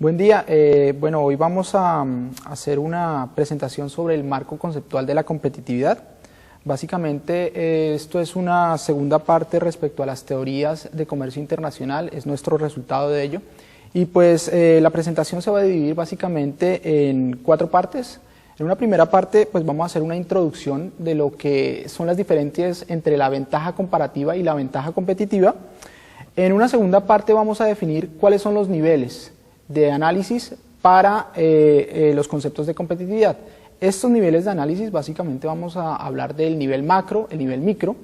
Buen día. Bueno, hoy vamos a hacer una presentación sobre el marco conceptual de la competitividad. Básicamente, esto es una segunda parte respecto a las teorías de comercio internacional, es nuestro resultado de ello. Y pues la presentación se va a dividir básicamente en 4 partes. En una primera parte, pues vamos a hacer una introducción de lo que son las diferencias entre la ventaja comparativa y la ventaja competitiva. En una segunda parte vamos a definir cuáles son los niveles de análisis para los conceptos de competitividad. Estos niveles de análisis básicamente vamos a hablar del nivel macro, el nivel micro,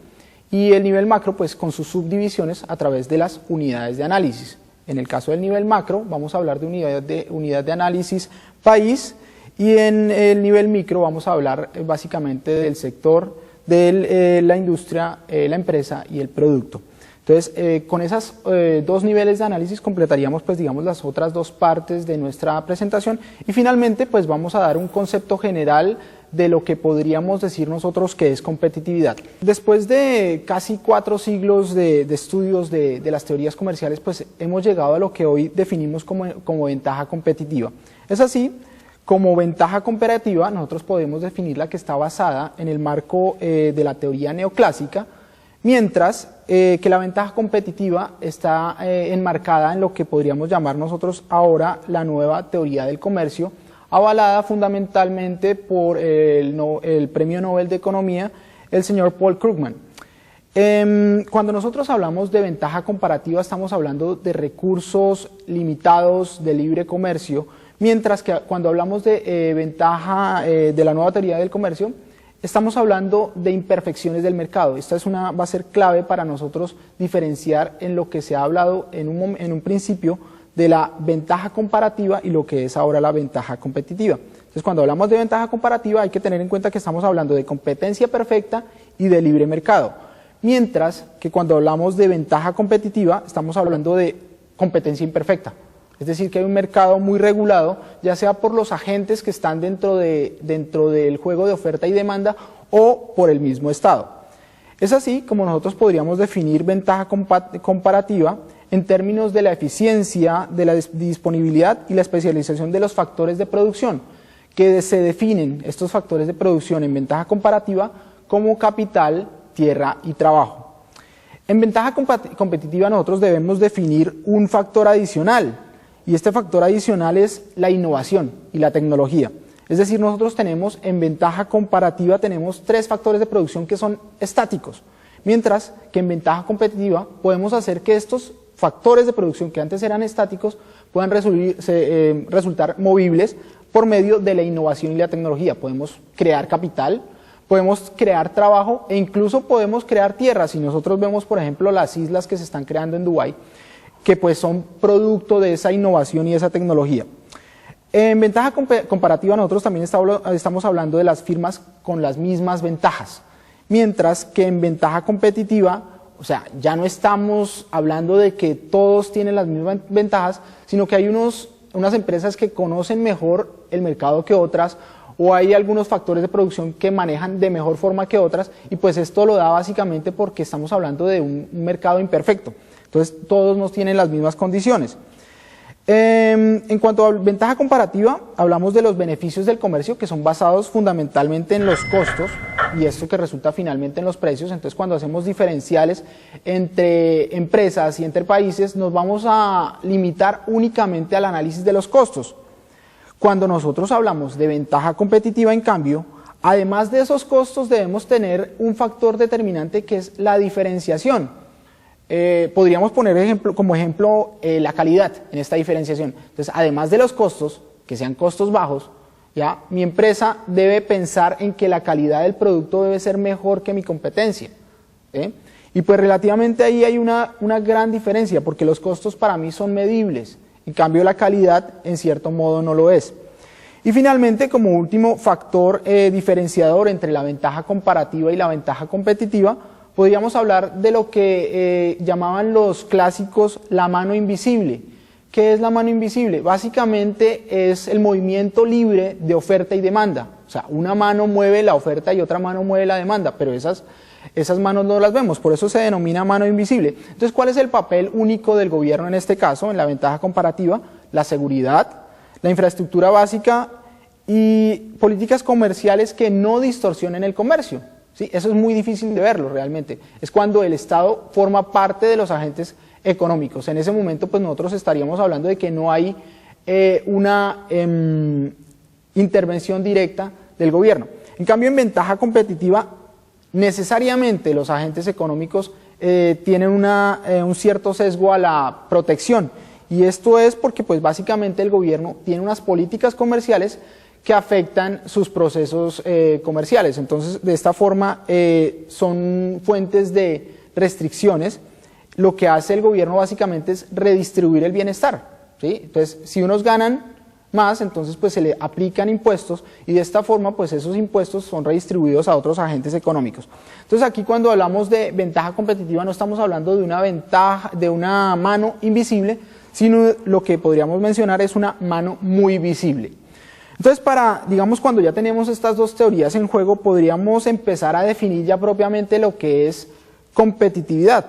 y el nivel macro pues con sus subdivisiones a través de las unidades de análisis. En el caso del nivel macro vamos a hablar de unidad de análisis país, y en el nivel micro vamos a hablar básicamente del sector, de la industria, la empresa y el producto. Entonces, con esos 2 niveles de análisis completaríamos, pues digamos, las otras 2 partes de nuestra presentación, y finalmente pues vamos a dar un concepto general de lo que podríamos decir nosotros que es competitividad. Después de casi 4 siglos de estudios de las teorías comerciales, pues hemos llegado a lo que hoy definimos como ventaja competitiva. Es así, como ventaja comparativa nosotros podemos definir la que está basada en el marco de la teoría neoclásica, mientras que la ventaja competitiva está enmarcada en lo que podríamos llamar nosotros ahora la nueva teoría del comercio, avalada fundamentalmente por el Premio Nobel de Economía, el señor Paul Krugman. Cuando nosotros hablamos de ventaja comparativa estamos hablando de recursos limitados de libre comercio, mientras que cuando hablamos de ventaja de la nueva teoría del comercio, estamos hablando de imperfecciones del mercado. Esta va a ser clave para nosotros diferenciar en lo que se ha hablado en un principio de la ventaja comparativa y lo que es ahora la ventaja competitiva. Entonces, cuando hablamos de ventaja comparativa hay que tener en cuenta que estamos hablando de competencia perfecta y de libre mercado, mientras que cuando hablamos de ventaja competitiva estamos hablando de competencia imperfecta. Es decir, que hay un mercado muy regulado, ya sea por los agentes que están dentro del juego de oferta y demanda o por el mismo Estado. Es así como nosotros podríamos definir ventaja comparativa en términos de la eficiencia, de la disponibilidad y la especialización de los factores de producción, que se definen estos factores de producción en ventaja comparativa como capital, tierra y trabajo. En ventaja competitiva nosotros debemos definir un factor adicional, y este factor adicional es la innovación y la tecnología. Es decir, nosotros tenemos en ventaja comparativa tenemos 3 factores de producción que son estáticos, mientras que en ventaja competitiva podemos hacer que estos factores de producción que antes eran estáticos puedan resultar movibles por medio de la innovación y la tecnología. Podemos crear capital, podemos crear trabajo e incluso podemos crear tierra. Si nosotros vemos, por ejemplo, las islas que se están creando en Dubái, que pues son producto de esa innovación y esa tecnología. En ventaja comparativa nosotros también estamos hablando de las firmas con las mismas ventajas, mientras que en ventaja competitiva, o sea, ya no estamos hablando de que todos tienen las mismas ventajas, sino que hay unas empresas que conocen mejor el mercado que otras, o hay algunos factores de producción que manejan de mejor forma que otras, y pues esto lo da básicamente porque estamos hablando de un mercado imperfecto. Entonces, todos no tienen las mismas condiciones. En cuanto a ventaja comparativa, hablamos de los beneficios del comercio que son basados fundamentalmente en los costos y esto que resulta finalmente en los precios. Entonces, cuando hacemos diferenciales entre empresas y entre países, nos vamos a limitar únicamente al análisis de los costos. Cuando nosotros hablamos de ventaja competitiva, en cambio, además de esos costos debemos tener un factor determinante que es la diferenciación. Podríamos poner como ejemplo la calidad en esta diferenciación. Entonces, además de los costos, que sean costos bajos, ¿ya? Mi empresa debe pensar en que la calidad del producto debe ser mejor que mi competencia. Y pues relativamente ahí hay una gran diferencia, porque los costos para mí son medibles, en cambio la calidad en cierto modo no lo es. Y finalmente, como último factor diferenciador entre la ventaja comparativa y la ventaja competitiva, podríamos hablar de lo que llamaban los clásicos la mano invisible. ¿Qué es la mano invisible? Básicamente es el movimiento libre de oferta y demanda. O sea, una mano mueve la oferta y otra mano mueve la demanda, pero esas manos no las vemos, por eso se denomina mano invisible. Entonces, ¿cuál es el papel único del gobierno en este caso, en la ventaja comparativa? la seguridad, la infraestructura básica y políticas comerciales que no distorsionen el comercio. ¿Sí? Eso es muy difícil de verlo realmente. Es cuando el Estado forma parte de los agentes económicos. En ese momento pues nosotros estaríamos hablando de que no hay una intervención directa del gobierno. En cambio, en ventaja competitiva, necesariamente los agentes económicos tienen un cierto sesgo a la protección. Y esto es porque pues básicamente el gobierno tiene unas políticas comerciales que afectan sus procesos comerciales. Entonces, de esta forma, son fuentes de restricciones. Lo que hace el gobierno básicamente es redistribuir el bienestar, ¿sí? Entonces, si unos ganan más, entonces pues se le aplican impuestos y de esta forma pues esos impuestos son redistribuidos a otros agentes económicos. Entonces, aquí cuando hablamos de ventaja competitiva no estamos hablando de una ventaja, de una mano invisible, sino lo que podríamos mencionar es una mano muy visible. Entonces, digamos, cuando ya tenemos estas dos teorías en juego, podríamos empezar a definir ya propiamente lo que es competitividad.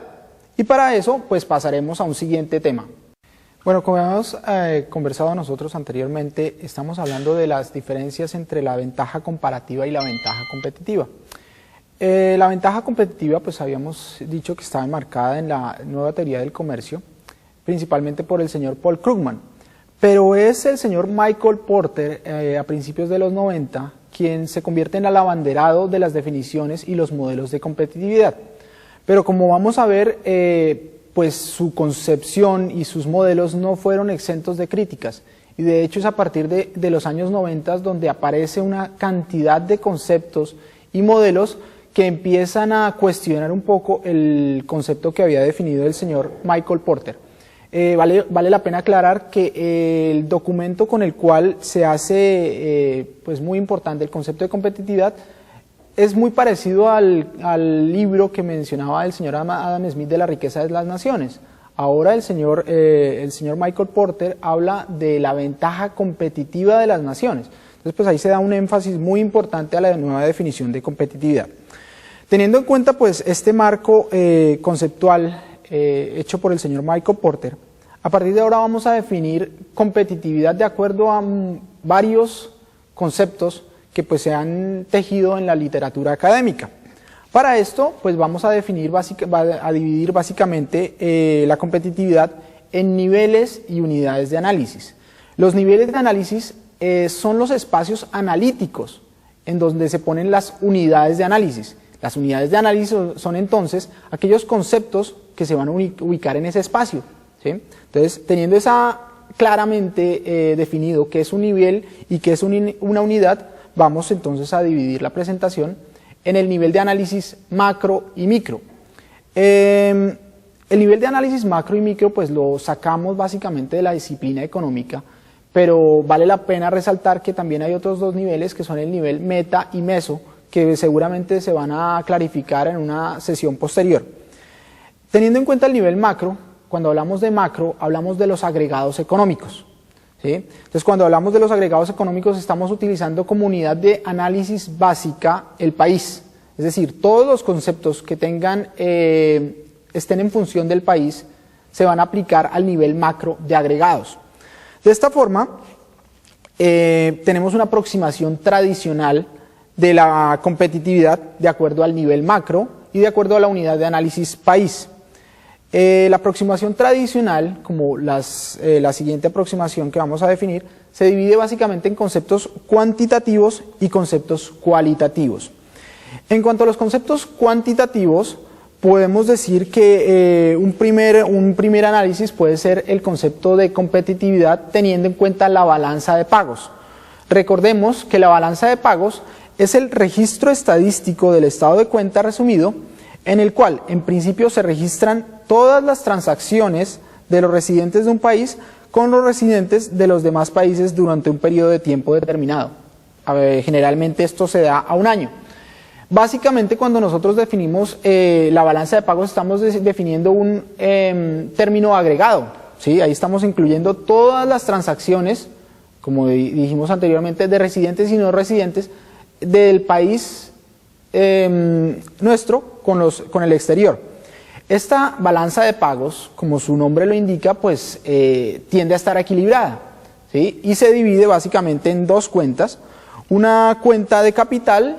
Y para eso, pues pasaremos a un siguiente tema. Bueno, como hemos conversado nosotros anteriormente, estamos hablando de las diferencias entre la ventaja comparativa y la ventaja competitiva. La ventaja competitiva, pues habíamos dicho que estaba enmarcada en la nueva teoría del comercio, principalmente por el señor Paul Krugman. Pero es el señor Michael Porter, a principios de los 90, quien se convierte en el abanderado de las definiciones y los modelos de competitividad. Pero como vamos a ver, pues su concepción y sus modelos no fueron exentos de críticas. Y de hecho es a partir de los años 90 donde aparece una cantidad de conceptos y modelos que empiezan a cuestionar un poco el concepto que había definido el señor Michael Porter. Vale la pena aclarar que el documento con el cual se hace pues muy importante el concepto de competitividad es muy parecido al libro que mencionaba el señor Adam Smith de La riqueza de las naciones. Ahora el señor Michael Porter habla de la ventaja competitiva de las naciones. Entonces pues ahí se da un énfasis muy importante a la nueva definición de competitividad. Teniendo en cuenta pues este marco conceptual hecho por el señor Michael Porter, a partir de ahora vamos a definir competitividad de acuerdo a varios conceptos que pues se han tejido en la literatura académica. Para esto pues vamos a dividir básicamente la competitividad en niveles y unidades de análisis. Los niveles de análisis son los espacios analíticos en donde se ponen las unidades de análisis. Las unidades de análisis son entonces aquellos conceptos que se van a ubicar en ese espacio, ¿sí? Entonces, teniendo esa claramente definido qué es un nivel y qué es una unidad, vamos entonces a dividir la presentación en el nivel de análisis macro y micro. El nivel de análisis macro y micro pues lo sacamos básicamente de la disciplina económica, pero vale la pena resaltar que también hay otros dos niveles que son el nivel meta y meso, que seguramente se van a clarificar en una sesión posterior. Teniendo en cuenta el nivel macro, cuando hablamos de macro, hablamos de los agregados económicos, ¿sí? Entonces, cuando hablamos de los agregados económicos, estamos utilizando como unidad de análisis básica el país. Es decir, todos los conceptos que estén en función del país se van a aplicar al nivel macro de agregados. De esta forma, tenemos una aproximación tradicional de la competitividad de acuerdo al nivel macro y de acuerdo a la unidad de análisis país. La aproximación tradicional, como la siguiente aproximación que vamos a definir, se divide básicamente en conceptos cuantitativos y conceptos cualitativos. En cuanto a los conceptos cuantitativos, podemos decir que un primer análisis puede ser el concepto de competitividad teniendo en cuenta la balanza de pagos. Recordemos que la balanza de pagos es el registro estadístico del estado de cuenta resumido, en el cual en principio se registran todas las transacciones de los residentes de un país con los residentes de los demás países durante un periodo de tiempo determinado. Generalmente esto se da a un año. Básicamente cuando nosotros definimos la balanza de pagos estamos definiendo un término agregado, ¿sí? Ahí estamos incluyendo todas las transacciones, como dijimos anteriormente, de residentes y no residentes del país nuestro con el exterior. Esta balanza de pagos, como su nombre lo indica, pues tiende a estar equilibrada, ¿sí? Y se divide básicamente en dos cuentas, una cuenta de capital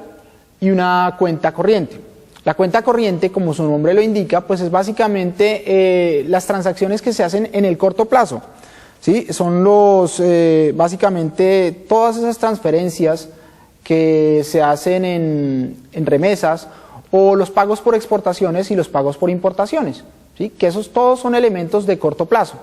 y una cuenta corriente. La cuenta corriente, como su nombre lo indica, pues es básicamente las transacciones que se hacen en el corto plazo, ¿sí? Son básicamente todas esas transferencias que se hacen en remesas, o los pagos por exportaciones y los pagos por importaciones, ¿sí? Que esos todos son elementos de corto plazo.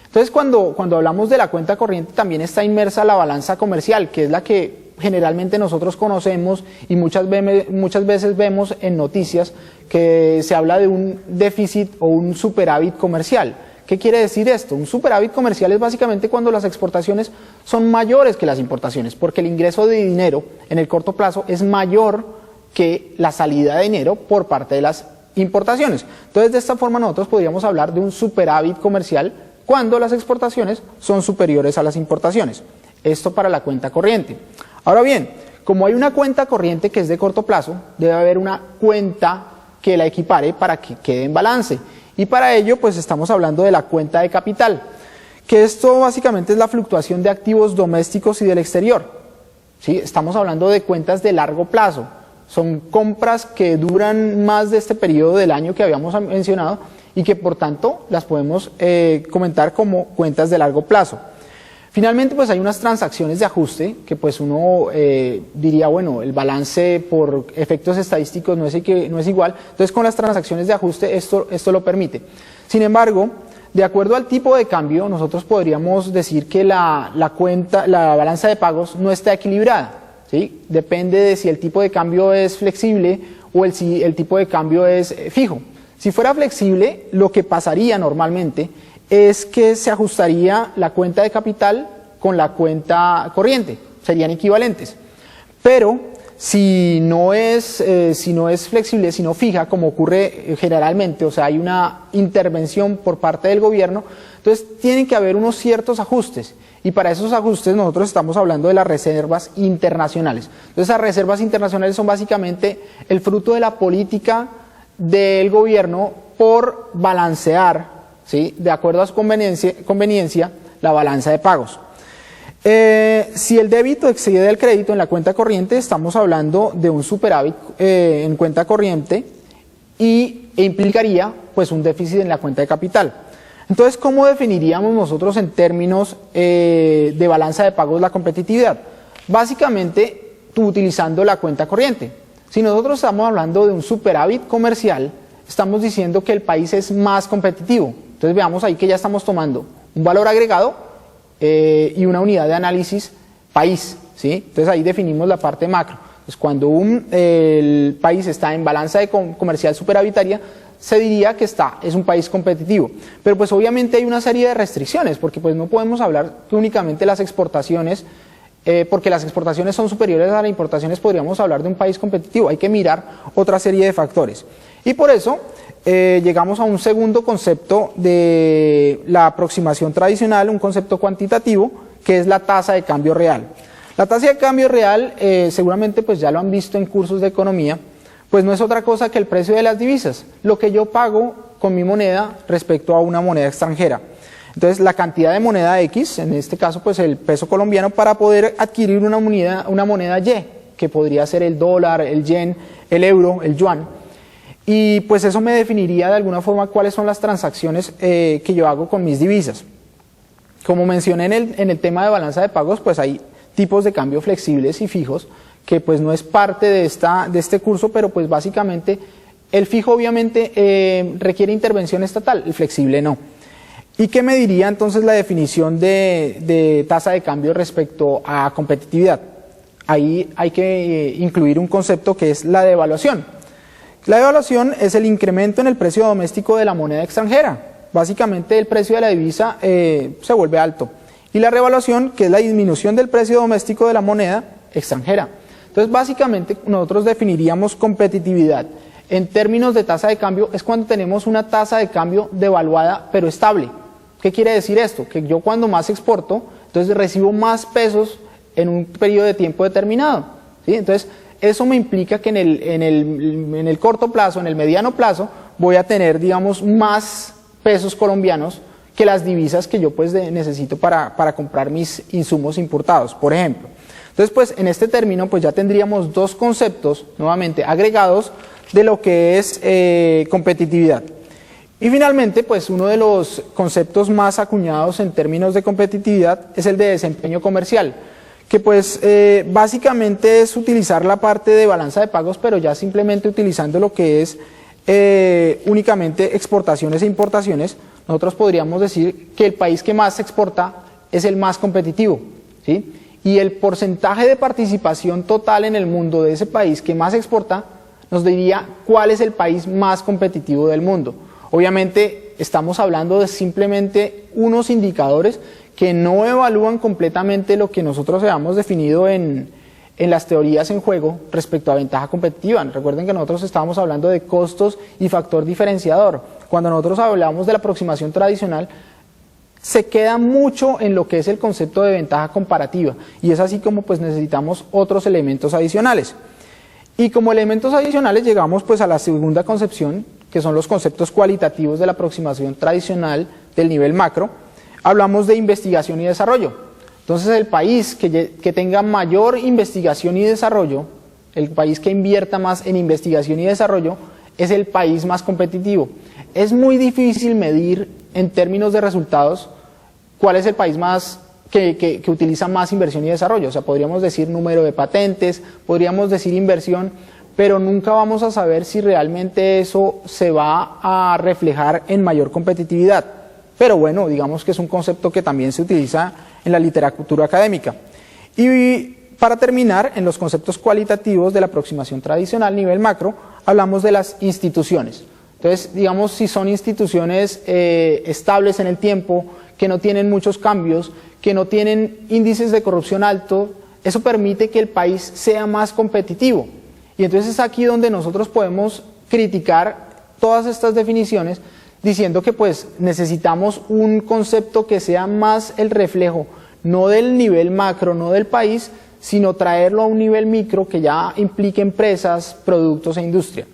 Entonces, cuando hablamos de la cuenta corriente, también está inmersa la balanza comercial, que es la que generalmente nosotros conocemos y muchas veces vemos en noticias que se habla de un déficit o un superávit comercial. ¿Qué quiere decir esto? Un superávit comercial es básicamente cuando las exportaciones son mayores que las importaciones, porque el ingreso de dinero en el corto plazo es mayor que la salida de dinero por parte de las importaciones. Entonces, de esta forma nosotros podríamos hablar de un superávit comercial cuando las exportaciones son superiores a las importaciones. Esto para la cuenta corriente. Ahora bien, como hay una cuenta corriente que es de corto plazo, debe haber una cuenta que la equipare para que quede en balance. Y para ello, pues estamos hablando de la cuenta de capital, que esto básicamente es la fluctuación de activos domésticos y del exterior, ¿sí? Estamos hablando de cuentas de largo plazo. Son compras que duran más de este periodo del año que habíamos mencionado y que por tanto las podemos comentar como cuentas de largo plazo. Finalmente, pues hay unas transacciones de ajuste que pues uno diría, bueno, el balance por efectos estadísticos no es igual, entonces con las transacciones de ajuste esto lo permite. Sin embargo, de acuerdo al tipo de cambio, nosotros podríamos decir que la balanza de pagos no está equilibrada, ¿sí? Depende de si el tipo de cambio es flexible o si el tipo de cambio es fijo. Si fuera flexible, lo que pasaría normalmente es que se ajustaría la cuenta de capital con la cuenta corriente, serían equivalentes. Pero si no es flexible, sino fija, como ocurre generalmente, o sea, hay una intervención por parte del gobierno, entonces tienen que haber unos ciertos ajustes. Y para esos ajustes nosotros estamos hablando de las reservas internacionales. Entonces, esas reservas internacionales son básicamente el fruto de la política del gobierno por balancear, ¿sí?, de acuerdo a su conveniencia, la balanza de pagos. Si el débito excede el crédito en la cuenta corriente, estamos hablando de un superávit en cuenta corriente e implicaría pues un déficit en la cuenta de capital. Entonces, ¿cómo definiríamos nosotros en términos de balanza de pagos la competitividad? Básicamente, utilizando la cuenta corriente. Si nosotros estamos hablando de un superávit comercial, estamos diciendo que el país es más competitivo. Entonces, veamos ahí que ya estamos tomando un valor agregado y una unidad de análisis país, ¿sí? Entonces, ahí definimos la parte macro. Entonces, cuando el país está en balanza comercial superavitaria, se diría que es un país competitivo. Pero pues obviamente hay una serie de restricciones, porque pues no podemos hablar que únicamente las exportaciones, porque las exportaciones son superiores a las importaciones, podríamos hablar de un país competitivo. Hay que mirar otra serie de factores. Y por eso llegamos a un segundo concepto de la aproximación tradicional, un concepto cuantitativo, que es la tasa de cambio real. La tasa de cambio real, seguramente pues ya lo han visto en cursos de economía, pues no es otra cosa que el precio de las divisas, lo que yo pago con mi moneda respecto a una moneda extranjera. Entonces, la cantidad de moneda X, en este caso pues el peso colombiano, para poder adquirir una moneda Y, que podría ser el dólar, el yen, el euro, el yuan. Y pues eso me definiría de alguna forma cuáles son las transacciones que yo hago con mis divisas. Como mencioné en el tema de balanza de pagos, pues hay tipos de cambio flexibles y fijos, que pues no es parte de este curso, pero pues básicamente el fijo obviamente requiere intervención estatal, el flexible no. ¿Y qué me diría entonces la definición de tasa de cambio respecto a competitividad? Ahí hay que incluir un concepto que es la devaluación. La devaluación es el incremento en el precio doméstico de la moneda extranjera. Básicamente el precio de la divisa se vuelve alto. Y la revaluación, que es la disminución del precio doméstico de la moneda extranjera. Entonces, básicamente, nosotros definiríamos competitividad en términos de tasa de cambio, es cuando tenemos una tasa de cambio devaluada, pero estable. ¿Qué quiere decir esto? Que yo cuando más exporto, entonces recibo más pesos en un periodo de tiempo determinado, ¿sí? Entonces, eso me implica que en el corto plazo, en el mediano plazo, voy a tener, digamos, más pesos colombianos que las divisas que yo pues necesito para comprar mis insumos importados, por ejemplo. Entonces, pues en este término pues ya tendríamos dos conceptos nuevamente agregados de lo que es competitividad. Y finalmente, pues uno de los conceptos más acuñados en términos de competitividad es el de desempeño comercial, que pues básicamente es utilizar la parte de balanza de pagos, pero ya simplemente utilizando lo que es únicamente exportaciones e importaciones. Nosotros podríamos decir que el país que más exporta es el más competitivo, ¿sí? Y el porcentaje de participación total en el mundo de ese país que más exporta nos diría cuál es el país más competitivo del mundo. Obviamente estamos hablando de simplemente unos indicadores que no evalúan completamente lo que nosotros habíamos definido en las teorías en juego respecto a ventaja competitiva. Recuerden que nosotros estábamos hablando de costos y factor diferenciador. Cuando nosotros hablamos de la aproximación tradicional, se queda mucho en lo que es el concepto de ventaja comparativa, y es así como pues necesitamos otros elementos adicionales. Y como elementos adicionales llegamos pues a la segunda concepción, que son los conceptos cualitativos de la aproximación tradicional del nivel macro. Hablamos de investigación y desarrollo. Entonces el país que tenga mayor investigación y desarrollo, el país que invierta más en investigación y desarrollo, es el país más competitivo. Es muy difícil medir en términos de resultados cuál es el país más que utiliza más inversión y desarrollo. O sea, podríamos decir número de patentes, podríamos decir inversión, pero nunca vamos a saber si realmente eso se va a reflejar en mayor competitividad. Pero bueno, digamos que es un concepto que también se utiliza en la literatura académica. Y para terminar, en los conceptos cualitativos de la aproximación tradicional nivel macro, hablamos de las instituciones. Entonces, digamos, si son instituciones estables en el tiempo, que no tienen muchos cambios, que no tienen índices de corrupción altos, eso permite que el país sea más competitivo. Y entonces es aquí donde nosotros podemos criticar todas estas definiciones, diciendo que pues necesitamos un concepto que sea más el reflejo, no del nivel macro, no del país, sino traerlo a un nivel micro que ya implique empresas, productos e industria.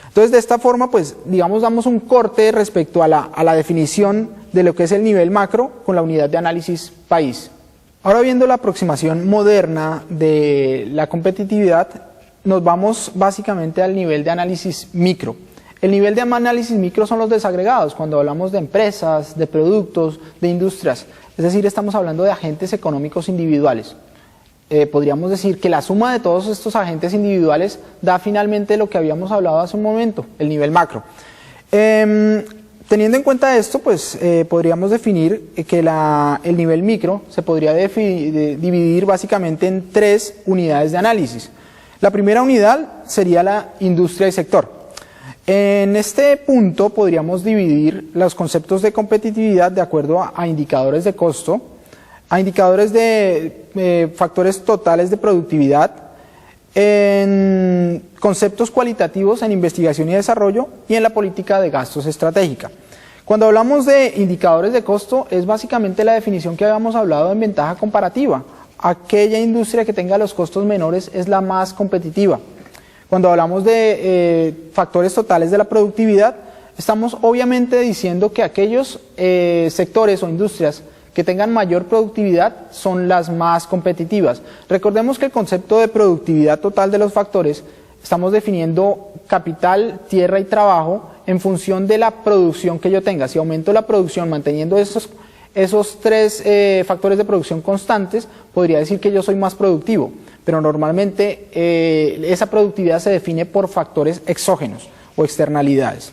Entonces, de esta forma, pues, digamos, damos un corte respecto a la definición de lo que es el nivel macro con la unidad de análisis país. Ahora, viendo la aproximación moderna de la competitividad, nos vamos básicamente al nivel de análisis micro. El nivel de análisis micro son los desagregados, cuando hablamos de empresas, de productos, de industrias. Es decir, estamos hablando de agentes económicos individuales. Podríamos decir que la suma de todos estos agentes individuales da finalmente lo que habíamos hablado hace un momento, el nivel macro. Teniendo en cuenta esto, pues podríamos definir que el nivel micro se podría dividir básicamente en tres unidades de análisis. La primera unidad sería la industria y sector. En este punto podríamos dividir los conceptos de competitividad de acuerdo a indicadores de costo, a indicadores de factores totales de productividad, en conceptos cualitativos en investigación y desarrollo y en la política de gastos estratégica. Cuando hablamos de indicadores de costo es básicamente la definición que habíamos hablado en ventaja comparativa. Aquella industria que tenga los costos menores es la más competitiva. Cuando hablamos de factores totales de la productividad, estamos obviamente diciendo que aquellos sectores o industrias que tengan mayor productividad son las más competitivas. Recordemos que el concepto de productividad total de los factores, estamos definiendo capital, tierra y trabajo en función de la producción que yo tenga. Si aumento la producción manteniendo esos tres factores de producción constantes, podría decir que yo soy más productivo, pero normalmente esa productividad se define por factores exógenos o externalidades.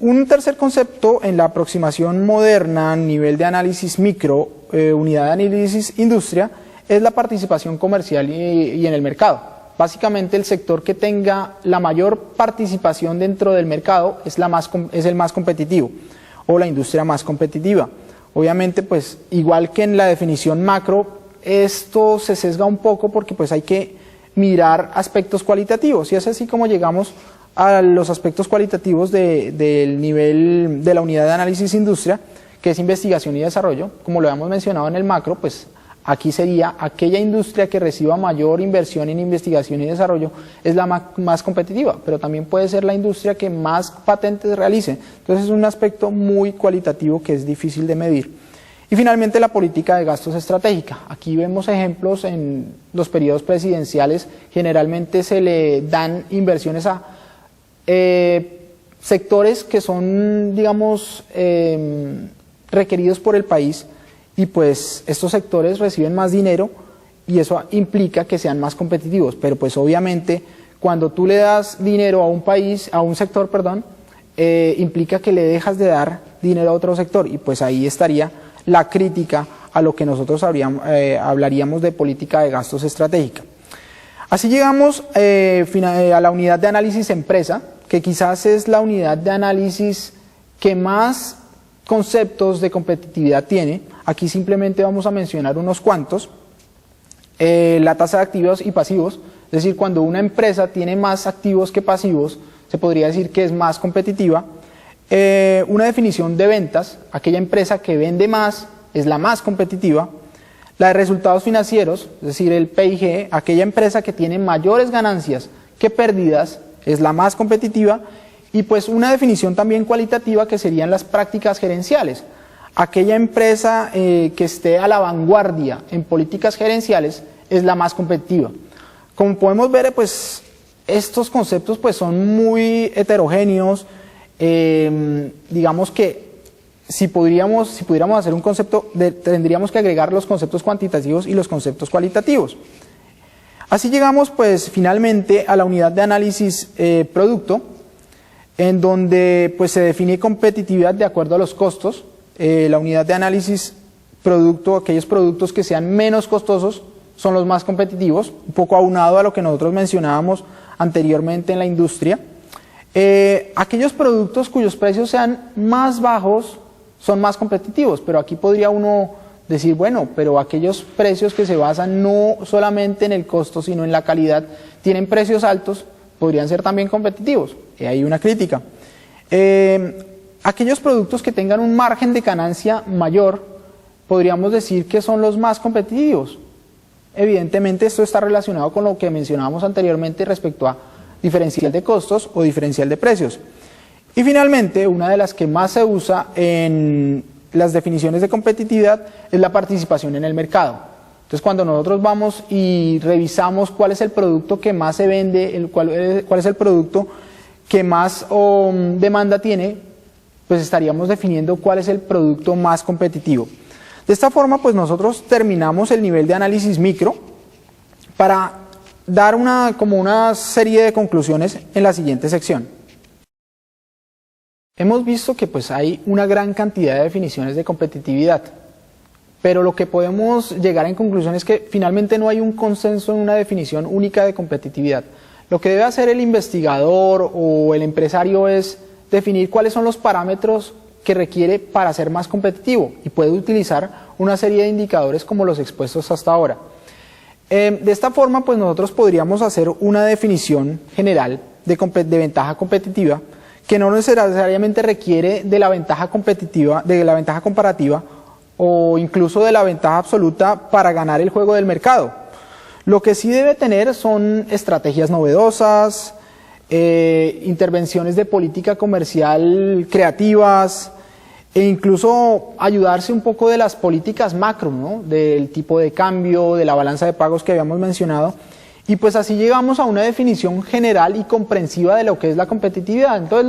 Un tercer concepto en la aproximación moderna, nivel de análisis micro, unidad de análisis industria, es la participación comercial y en el mercado. Básicamente el sector que tenga la mayor participación dentro del mercado es el más competitivo o la industria más competitiva. Obviamente, pues igual que en la definición macro, esto se sesga un poco porque pues hay que mirar aspectos cualitativos y es así como llegamos a los aspectos cualitativos del nivel de la unidad de análisis industria, que es investigación y desarrollo. Como lo habíamos mencionado en el macro, pues Aquí sería aquella industria que reciba mayor inversión en investigación y desarrollo es la más competitiva, pero también puede ser la industria que más patentes realice. Entonces es un aspecto muy cualitativo que es difícil de medir. Y finalmente la política de gastos estratégica. Aquí vemos ejemplos en los periodos presidenciales, generalmente se le dan inversiones a sectores que son, digamos, requeridos por el país, y pues estos sectores reciben más dinero y eso implica que sean más competitivos, pero pues obviamente cuando tú le das dinero a un país, a un sector, perdón, implica que le dejas de dar dinero a otro sector, y pues ahí estaría la crítica a lo que nosotros hablaríamos de política de gastos estratégica. Así llegamos a la unidad de análisis empresa, que quizás es la unidad de análisis que más conceptos de competitividad tiene. Aquí simplemente vamos a mencionar unos cuantos. La tasa de activos y pasivos, es decir, cuando una empresa tiene más activos que pasivos, se podría decir que es más competitiva. Una definición de ventas, aquella empresa que vende más es la más competitiva. La de resultados financieros, es decir, el PIG, aquella empresa que tiene mayores ganancias que pérdidas es la más competitiva. Y pues una definición también cualitativa que serían las prácticas gerenciales. Aquella empresa que esté a la vanguardia en políticas gerenciales es la más competitiva. Como podemos ver, pues estos conceptos pues son muy heterogéneos. Digamos que si pudiéramos hacer un concepto, tendríamos que agregar los conceptos cuantitativos y los conceptos cualitativos. Así llegamos pues finalmente a la unidad de análisis producto, en donde pues se define competitividad de acuerdo a los costos. La unidad de análisis producto, aquellos productos que sean menos costosos son los más competitivos, un poco aunado a lo que nosotros mencionábamos anteriormente en la industria. Aquellos productos cuyos precios sean más bajos son más competitivos, pero aquí podría uno decir, bueno, pero aquellos precios que se basan no solamente en el costo, sino en la calidad, tienen precios altos, podrían ser también competitivos. Hay una crítica. Aquellos productos que tengan un margen de ganancia mayor, podríamos decir que son los más competitivos. Evidentemente esto está relacionado con lo que mencionábamos anteriormente respecto a diferencial de costos o diferencial de precios. Y finalmente, una de las que más se usa en las definiciones de competitividad es la participación en el mercado. Entonces, cuando nosotros vamos y revisamos cuál es el producto que más se vende, cuál es el producto que más demanda tiene, pues estaríamos definiendo cuál es el producto más competitivo. De esta forma, pues nosotros terminamos el nivel de análisis micro para dar como una serie de conclusiones en la siguiente sección. Hemos visto que pues hay una gran cantidad de definiciones de competitividad, pero lo que podemos llegar en conclusión es que finalmente no hay un consenso en una definición única de competitividad. Lo que debe hacer el investigador o el empresario es definir cuáles son los parámetros que requiere para ser más competitivo, y puede utilizar una serie de indicadores como los expuestos hasta ahora. De esta forma, pues nosotros podríamos hacer una definición general de ventaja competitiva que no necesariamente requiere de la ventaja competitiva, de la ventaja comparativa o incluso de la ventaja absoluta para ganar el juego del mercado. Lo que sí debe tener son estrategias novedosas, intervenciones de política comercial creativas, e incluso ayudarse un poco de las políticas macro, ¿no? Del tipo de cambio, de la balanza de pagos que habíamos mencionado, y pues así llegamos a una definición general y comprensiva de lo que es la competitividad. Entonces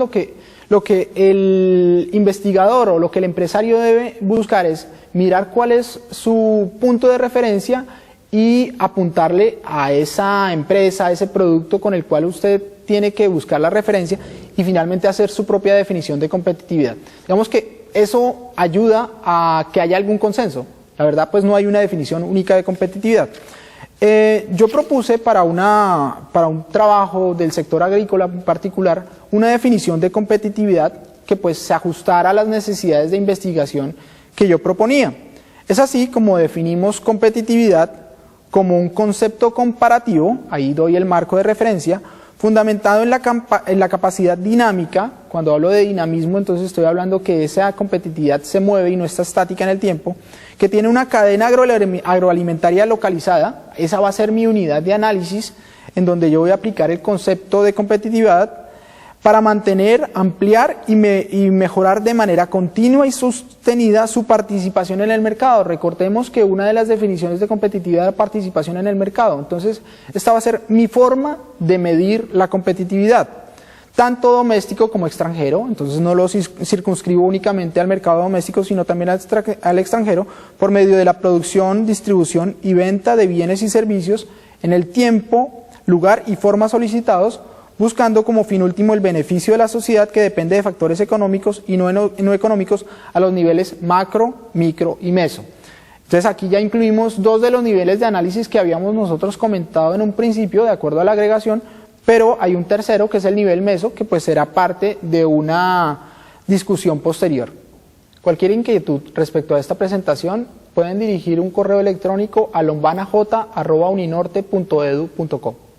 lo que el investigador o lo que el empresario debe buscar es mirar cuál es su punto de referencia y apuntarle a esa empresa, a ese producto con el cual usted tiene que buscar la referencia y finalmente hacer su propia definición de competitividad. Digamos que eso ayuda a que haya algún consenso. La verdad, pues no hay una definición única de competitividad. Yo propuse para un trabajo del sector agrícola en particular una definición de competitividad que pues se ajustara a las necesidades de investigación que yo proponía. Es así como definimos competitividad como un concepto comparativo, ahí doy el marco de referencia, fundamentado en la capacidad dinámica. Cuando hablo de dinamismo, entonces estoy hablando que esa competitividad se mueve y no está estática en el tiempo, que tiene una cadena agroalimentaria localizada. Esa va a ser mi unidad de análisis, en donde yo voy a aplicar el concepto de competitividad para mantener, ampliar y mejorar de manera continua y sostenida su participación en el mercado. Recordemos que una de las definiciones de competitividad es la participación en el mercado. Entonces, esta va a ser mi forma de medir la competitividad, tanto doméstico como extranjero. Entonces no lo circunscribo únicamente al mercado doméstico, sino también al extranjero, por medio de la producción, distribución y venta de bienes y servicios en el tiempo, lugar y forma solicitados, buscando como fin último el beneficio de la sociedad, que depende de factores económicos y no económicos a los niveles macro, micro y meso. Entonces aquí ya incluimos dos de los niveles de análisis que habíamos nosotros comentado en un principio, de acuerdo a la agregación, pero hay un tercero que es el nivel meso, que pues será parte de una discusión posterior. Cualquier inquietud respecto a esta presentación pueden dirigir un correo electrónico a lombanaj@uninorte.edu.co.